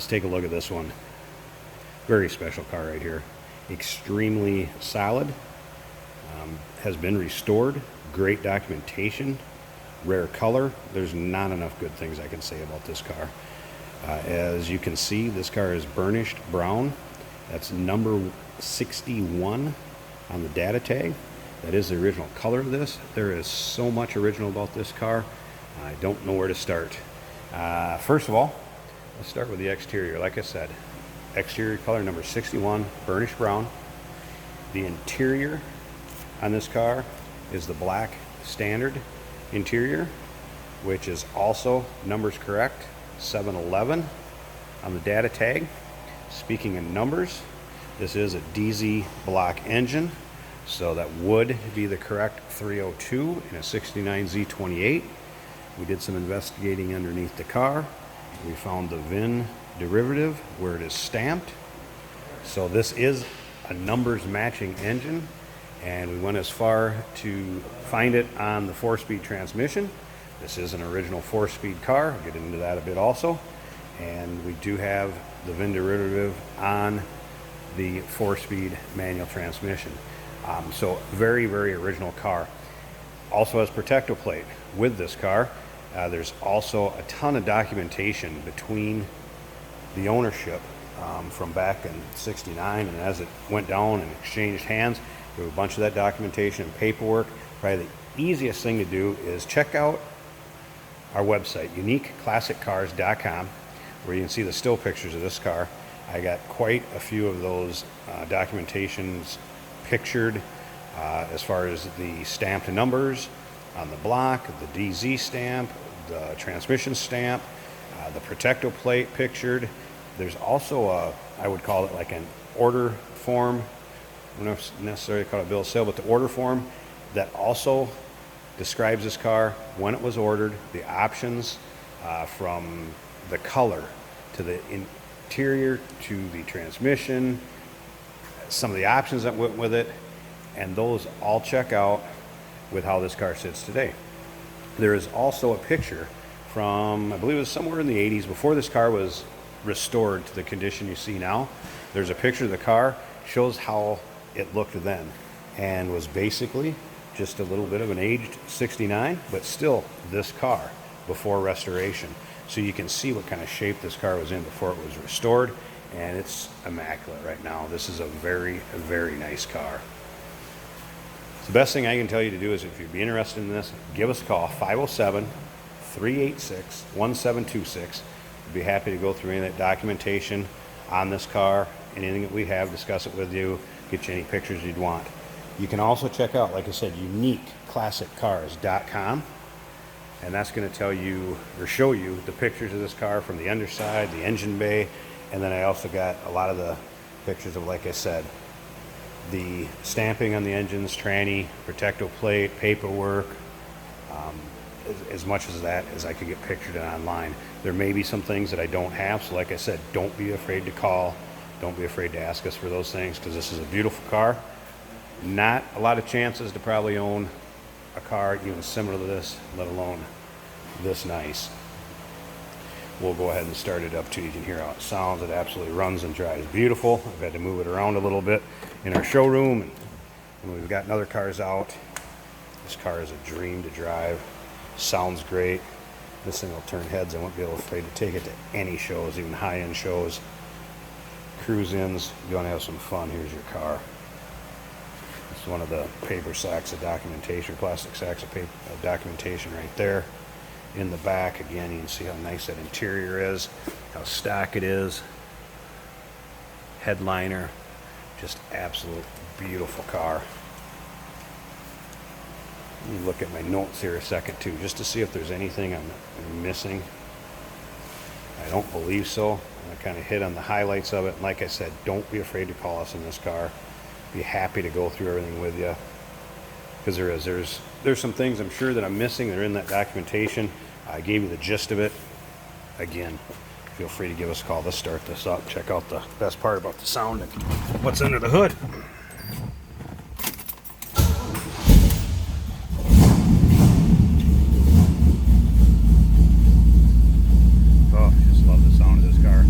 let's take a look at this one. Very special car right here. Extremely solid. Has been restored. Great documentation. Rare color. There's not enough good things I can say about this car. As you can see, this car is burnished brown. That's number 61 on the data tag. That is the original color of this. There is so much original about this car. I don't know where to start. First of all, let's start with the exterior. Like I said, exterior color number 61, burnished brown. The interior on this car is the black standard interior, which is also numbers correct, 711 on the data tag. Speaking of numbers, this is a DZ block engine, so that would be the correct 302 in a 69 Z28. We did some investigating underneath the car. We found the VIN derivative where it is stamped. So this is a numbers matching engine, and we went as far to find it on the 4-speed transmission. This is an original 4-speed car. I'll get into that a bit also. And we do have the VIN derivative on the 4-speed manual transmission. So very, very original car. Also has Protecto plate with this car. There's also a ton of documentation between the ownership from back in '69, and as it went down and exchanged hands, we have a bunch of that documentation and paperwork. Probably the easiest thing to do is check out our website, uniqueclassiccars.com, where you can see the still pictures of this car. I got quite a few of those documentations pictured as far as the stamped numbers on the block, the DZ stamp, the transmission stamp, the Protecto plate pictured. There's also I would call it like an order form. I don't necessarily call it a bill of sale, but the order form that also describes this car, when it was ordered, the options from the color to the interior to the transmission, some of the options that went with it, and those all check out with how this car sits today. There is also a picture from, I believe it was somewhere in the 80s, before this car was restored to the condition you see now. There's a picture of the car, shows how it looked then, and was basically just a little bit of an aged 69, but still this car before restoration. So you can see what kind of shape this car was in before it was restored, and it's immaculate right now. This is a very, very nice car. The best thing I can tell you to do is, if you'd be interested in this, give us a call, 507-386-1726. We'd be happy to go through any of that documentation on this car, anything that we have, discuss it with you, get you any pictures you'd want. You can also check out, like I said, uniqueclassiccars.com, and that's going to tell you or show you the pictures of this car from the underside, the engine bay, and then I also got a lot of the pictures of, like I said, the stamping on the engines, tranny, Protecto plate, paperwork, as much as that as I could get pictured online. There may be some things that I don't have, so like I said, don't be afraid to call. Don't be afraid to ask us for those things, because this is a beautiful car. Not a lot of chances to probably own a car even similar to this, let alone this nice. We'll go ahead and start it up too. You can hear how it sounds. It absolutely runs and drives beautiful. I've had to move it around a little bit in our showroom, and when we've gotten other cars out, this car is a dream to drive. Sounds great. This thing will turn heads. I won't be afraid to take it to any shows, even high-end shows, cruise-ins. You want to have some fun, here's your car. It's one of the paper sacks of documentation, plastic sacks of documentation right there. In the back, again, you can see how nice that interior is, how stock it is. Headliner, just absolute beautiful car. Let me look at my notes here a second too, just to see if there's anything I'm missing. I don't believe so. I kind of hit on the highlights of it. And like I said, don't be afraid to call us in this car. Be happy to go through everything with you, because there's some things I'm sure that I'm missing that are in that documentation. I gave you the gist of it. Again, feel free to give us a call. Let's start this up. Check out the best part about the sound and what's under the hood. Oh, just love the sound of this car.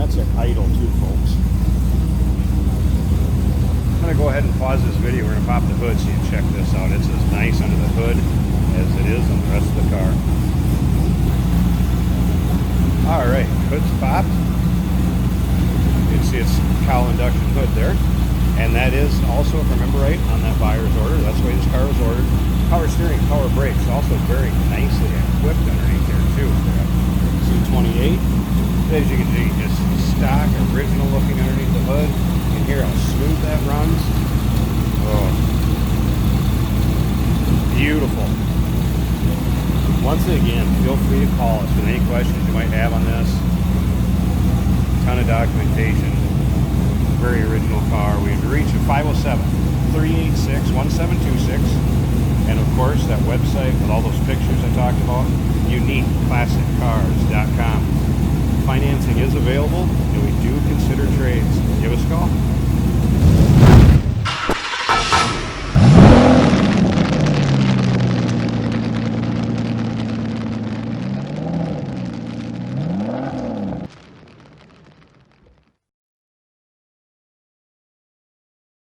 lets it idle too, folks. I'm going to go ahead and pause this video. We're going to pop the hood so you can check this out. It's as nice under the hood as it is on the rest of the car. Alright, hood's popped. You can see it's cowl induction hood there. And that is also, if I remember right, on that buyer's order. That's the way this car was ordered. Power steering, power brakes, also very nicely equipped underneath there too. C28. As you can see, just stock, original looking underneath the hood. You can hear how smooth that runs. Oh, beautiful. Once again, feel free to call us with any questions you might have on this. Ton of documentation. Very original car. We can reach at 507-386-1726. And of course, that website with all those pictures I talked about, uniqueclassiccars.com. Financing is available, and we